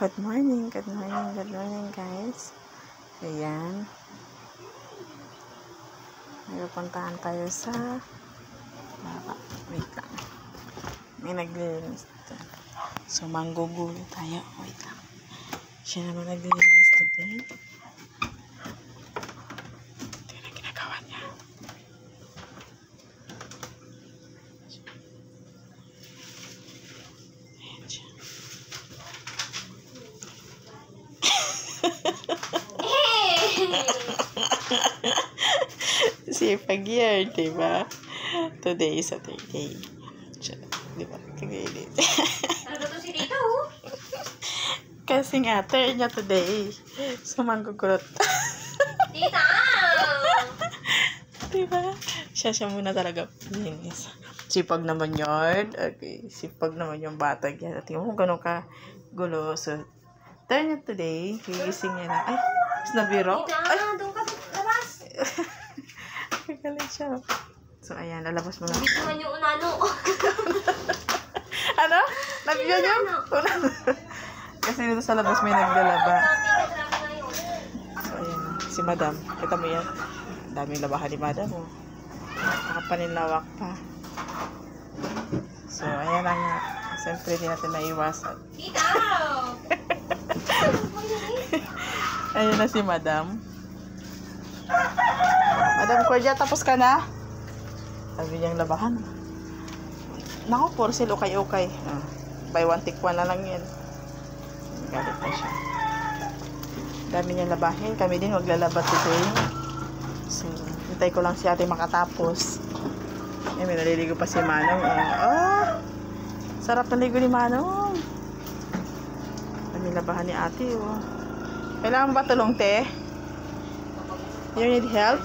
Good morning, good morning, good morning guys. Ayan. Nagpuntahan tayo sa wait lang. May naglilinis dito. So, manggugulo tayo. Wait lang. Siya naman naglilinis today. Ito yung ginagawa niya. Ayan siya. Sipag yan, diba? Today is Saturday. Diba? Kagilit. Ano to si Tito? Kasi nga, turn niya today. So, manggugulat. Tita! Diba? Siya muna talaga linis. Sipag naman yun. Okay. Sipag naman yung batag yan. Tingnan mo kung gano'n ka gulo. So, turn niya today. Gigising niya na. Ay, is nabiro? Tita, Ay, doon ka labas. kagalit siya. So, ayan. Lalabas mo na. Hindi naman yung unano. Ano? Nabigyan niyo? Kasi dito sa labas may naglalaba. So, ayan. Si Madam. Kita mo yan. Daming labahan ni Madam. Oh. Nakapaninlawak pa. So, ayan na nga. Siyempre, hindi natin naiwasan. Tita! Ayan na si Madam. Madam Cordia, tapos ka na? Sabi niyang labahan. Naku, porcel, okay. Buy one, take one na lang yan. Galit na siya. Dami niyang labahin. Kami din maglalaba today. So, hintay ko lang si ate makatapos. Eh, may naliligo pa si Manong. Sarap naligo ni Manong. Dami labahan ni ate. Kailangan ba tulong, te? You need help?